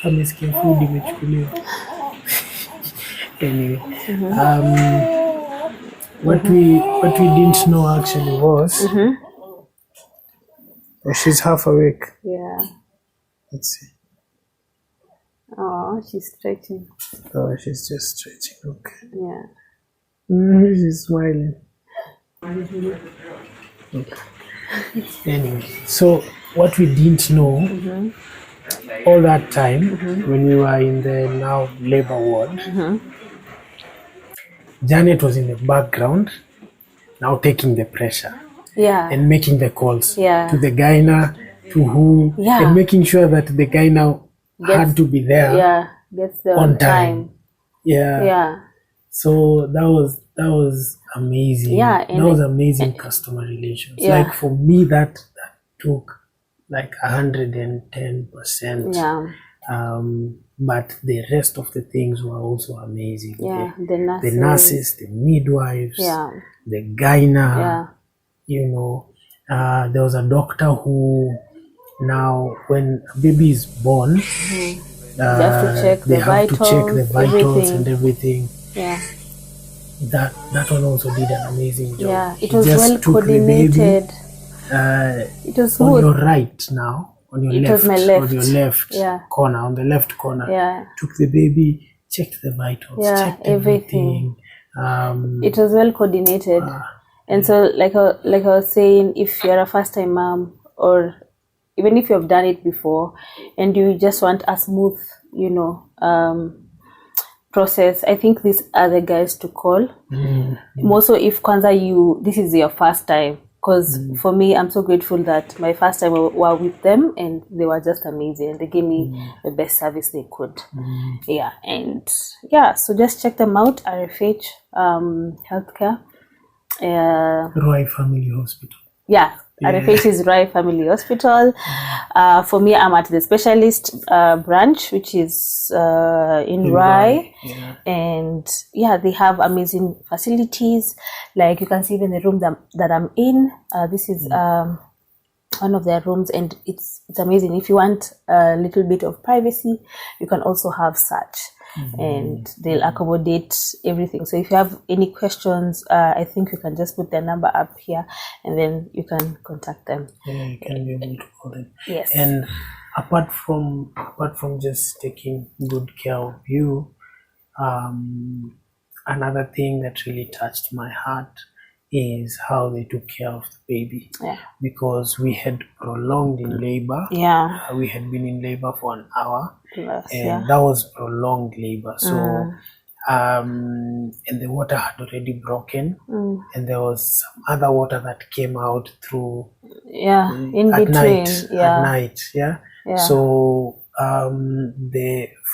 Amesikia food imechukuliwa. Anyway, what we didn't know actually was, oh, she's half awake. Yeah. Let's see. Oh, she's stretching. Oh, she's just stretching. Okay. Yeah. She's smiling. Okay. Anyway, so what we didn't know all that time when we were in the now labor ward, Janet was in the background, now taking the pressure Yeah. and making the calls to Yeah. the gyna, to who, Yeah. and making sure that the gyna had to be there Yeah. Gets there on time. Yeah. Yeah. So that was amazing. Yeah, that was amazing customer relations. Yeah. Like, for me, that took like 110%. Yeah. But the rest of the things were also amazing. Yeah. The The nurses, the midwives, Yeah. the gyna. Yeah. You know, there was a doctor who, now when a baby is born, They have to check they the have to check the vitals everything. and everything. Yeah. That one also did an amazing job. Yeah. It He was just well took the baby, coordinated. It was on smooth. your right now, on your It left, was my left. on your left Yeah. corner, on the left corner. Yeah. Took the baby, checked the vitals, Yeah, checked everything. everything. It was well coordinated. And so, like I was saying, if you're a first-time mom, or even if you've done it before, and you just want a smooth, process, I think these are the guys to call. More so if Kwanzaa this is your first time. Because for me, I'm so grateful that my first time were with them, and they were just amazing. They gave me the best service they could. Yeah, and yeah, so just check them out. RFH Healthcare. Ruai Family Hospital. Yeah, RFH is Ruai Family Hospital. For me, I'm at the specialist branch, which is in Ruai. Yeah. And yeah, they have amazing facilities. Like, you can see even the room that I'm in. This is one of their rooms, and it's amazing. If you want a little bit of privacy, you can also have such. And they'll accommodate everything. So if you have any questions, I think you can just put their number up here, and then you can contact them. Yeah, you can be able to call them. Yes. And apart from just taking good care of you, another thing that really touched my heart is how they took care of the baby. Yeah. Because we had prolonged in labor. Yeah. We had been in labor for an hour, Plus, and yeah. that was prolonged labor. So, and the water had already broken, and there was some other water that came out through Yeah. In at between. night. Yeah. At night, yeah. Yeah. So,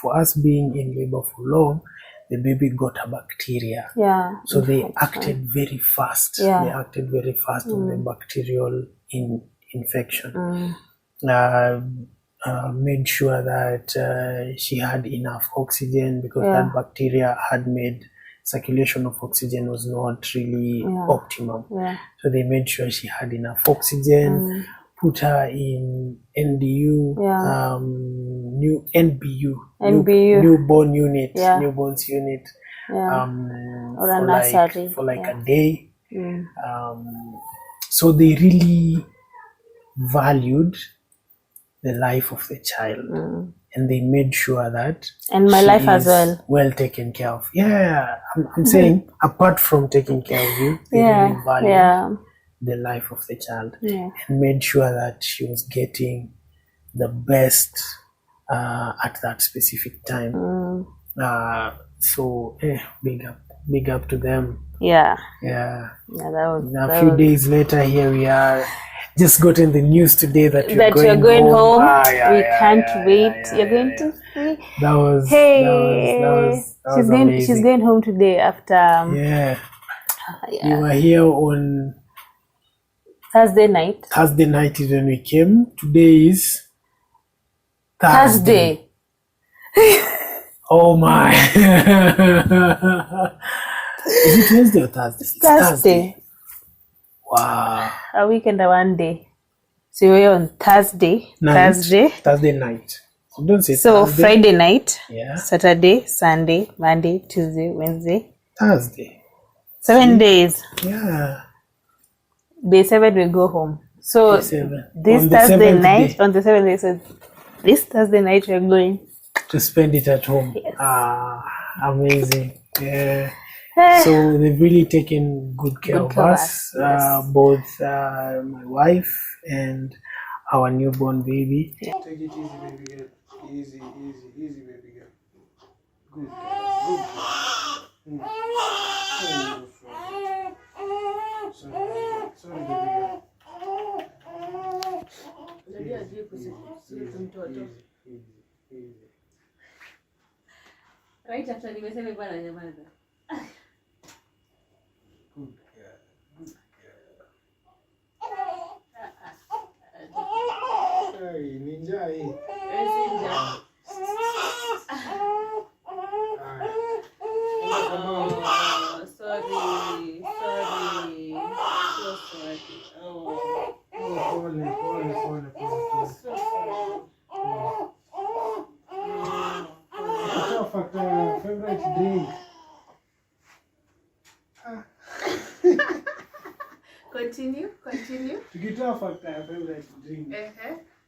for us being in labor for long, the baby got a bacteria. Yeah. So they infection. acted very fast. Yeah. They acted very fast on the bacterial infection. Made sure that she had enough oxygen, because that bacteria had made circulation of oxygen was not really optimum. Yeah. So they made sure she had enough oxygen, put her in NDU, new NBU, newborn unit, newborns unit, Or a nursery. for like a day. So they really valued the life of the child, and they made sure that And my she life as is well. taken care of. Yeah, I'm saying apart from taking care of you, they really valued the life of the child, and made sure that she was getting the best at that specific time. So big up to them. Yeah. Yeah. Yeah, that was A few days later, here we are. Just got in the news today that you're you're going home. We can't wait. You're going to see. That was She's amazing. going home today after We were here on Thursday night. Thursday night is when we came. Today is Thursday. Oh my. Is it Wednesday or Thursday? It's Thursday. Wow. A weekend and one day. So we're on Thursday Thursday night. So don't say so Thursday. Friday night, Saturday, Sunday, Monday, Tuesday, Wednesday, Thursday. 7 days. Yeah. Day 7 we go home. So Day 7. this On the Thursday 7th night, day. on the 7th day, so this Thursday night we're going to spend it at home. Yes. Amazing. Yeah. So they've really taken good care of us, both my wife and our newborn baby. Take it easy, baby girl. Easy, baby girl. Good girl. Sorry, baby girl. Easy. right after nimesema bwana nyamaza. Good girl. Hey, ninja hii. Sorry. So sorry. Pole. So sorry. Favorite drink. Continue. Tukitoa factor ya favorite drink.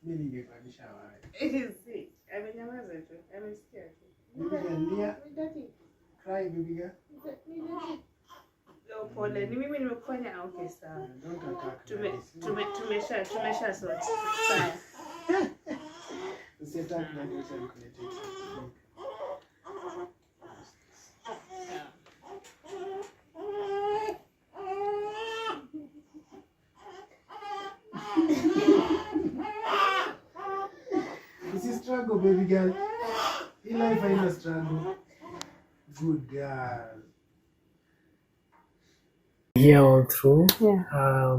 Mimi ningepandisha wapi? Amenyamaza tu. Amesikia tu. Ningeendia. Cry baby girl. Pole, ni mimi nimekufanya okay sawa. Don't attack. Tumesha sort. Sawa. Usiattack na ndio nikuletee. Struggle, baby girl. In life, I know struggle. Good girl. Here all through. Yeah.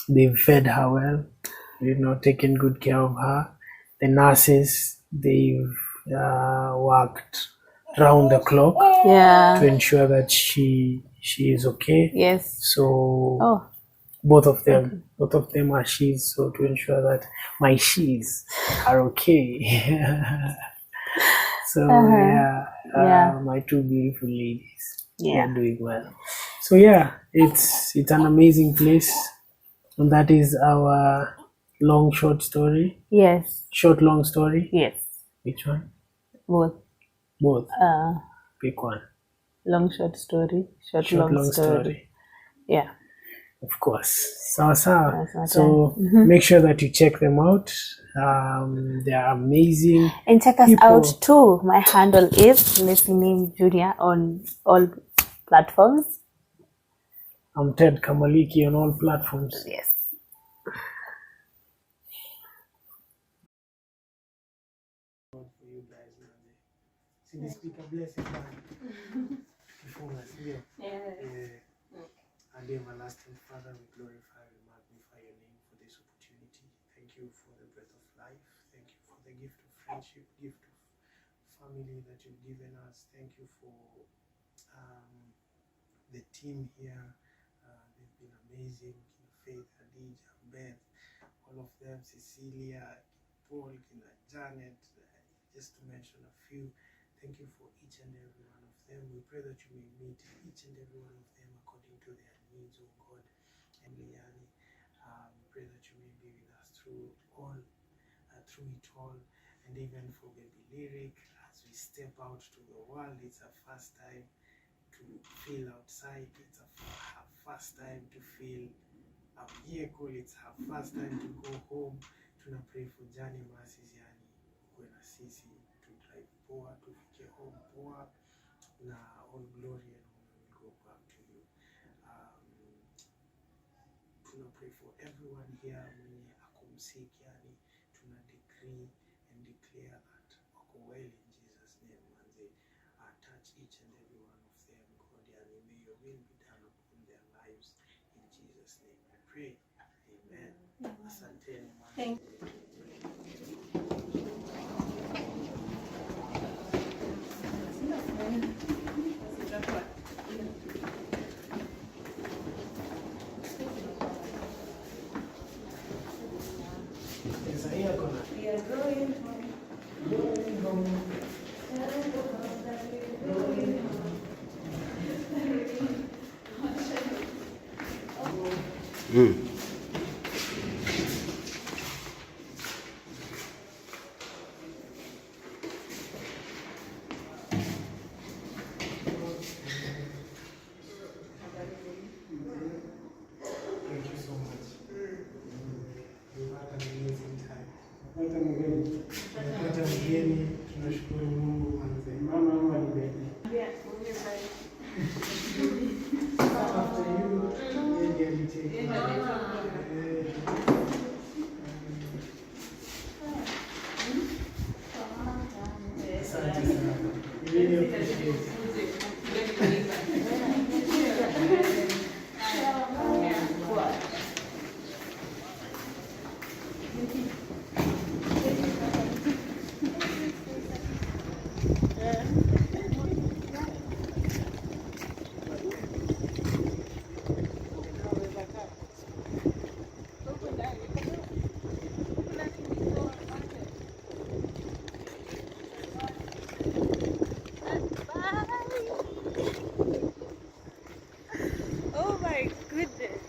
They've fed her well. Taken good care of her. The nurses, they've worked round the clock to ensure that she is okay. Yes. So both of them are she's, so to ensure that my she's are okay. So my two beautiful ladies, they're doing well. So it's an amazing place, and that is our long short story? Yes. Short long story? Yes. Which one? Both. Both. Pick one. Long short story. Short long story. Yeah. Of course. Sawa. That's So make sure that you check them out. They are amazing. And check us people. out too. My handle is lesynemjunior on all platforms. I'm Ted Kamaliki on all platforms. Yes. For you guys, man. See the speaker blessing, man. And everlasting Father, we glorify, we magnify your name for this opportunity. Thank you for the breath of life. Thank you for the gift of friendship, gift of family that you've given us. Thank you for the team here. They've been amazing. Faith, Adija, Beth, all of them, Cecilia, Paul, Janet, just to mention a few. Thank you for each and every one of them. We pray that you may meet each and every one of them according to their needs, oh God. And we pray that you may be with us through it all, and even for baby Lyric, as we step out to the world. It's our first time to feel outside. It's our first time to feel a vehicle. It's her first time to go home. Tuna pray for journey mercies, yani kuwe na sisi to drive poa, tufike home poa, na all glory and honor will go back to you. Tuna pray for everyone here mwenye akumsiki, yani tuna decree and declare that wako well in Jesus name, manze. Touch each and every one of them, God, yani may your will be done upon their lives in Jesus name I pray. Amen. Asante. Thank you. Tunapata mgeni, tunashukuru Mungu kwanza. Mama ni baby. After you, yeye alicheka. Asante sana. Really appreciate it. Oh my goodness.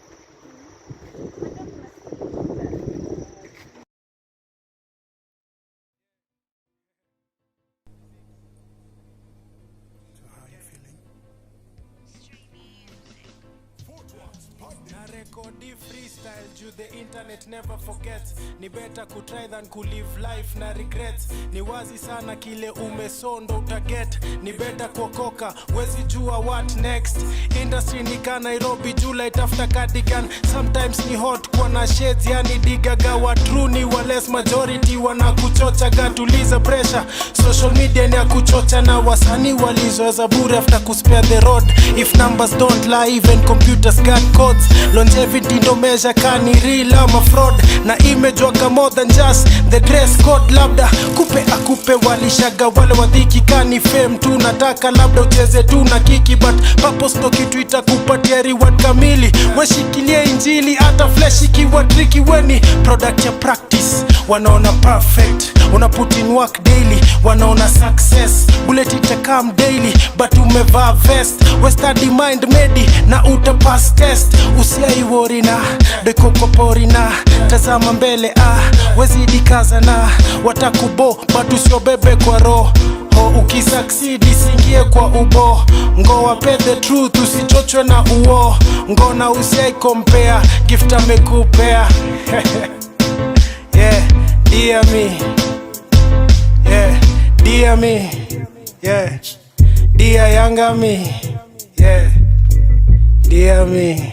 Narekodi freestyle juu the internet never forgets. Ni better kutry than kulive life na regrets. Ni wazi sana kile umesondo utaget. Ni better kuokoka, wezi jua what next. Industry ni ka Nairobi, July tafuta cardigan. Sometimes ni hot kwa na shades, yani digaga. True ni wales majority wanakuchocha, gatuliza pressure. Social media ni ya kuchocha na wasani walizoeza bure after kuspare the road. If numbers don't lie, even computers got codes. Longevity ndo measure kani real ama fraud. Na image waka more than just the dress code. Labda kupe akupe walishaga wale wadhiki kani fame tu. Nataka labda ucheze tu na kiki, but purpose ndo kitu itakupatia reward kamili. Weshikilie injili hata flesh ikiwa tricky. Weni product ya practice, wanaona perfect. Una put in work daily, wanaona success. Bullet itakam daily, but umevaa vest. We study mind medi, na uta pass test. Usiai worry na, dekoko pori na. Tazama mbele wezidi kaza na. Watakubo, but usiobebe kwa roho. Ukisucceed isingie kwa ubo. Ngo wape the truth, usichochwe na uo. Ngo na usiai compare, gift amekupea. Yeah, dear me. Yeah, dear me. Yeah, dear younger me. Yeah, dear me.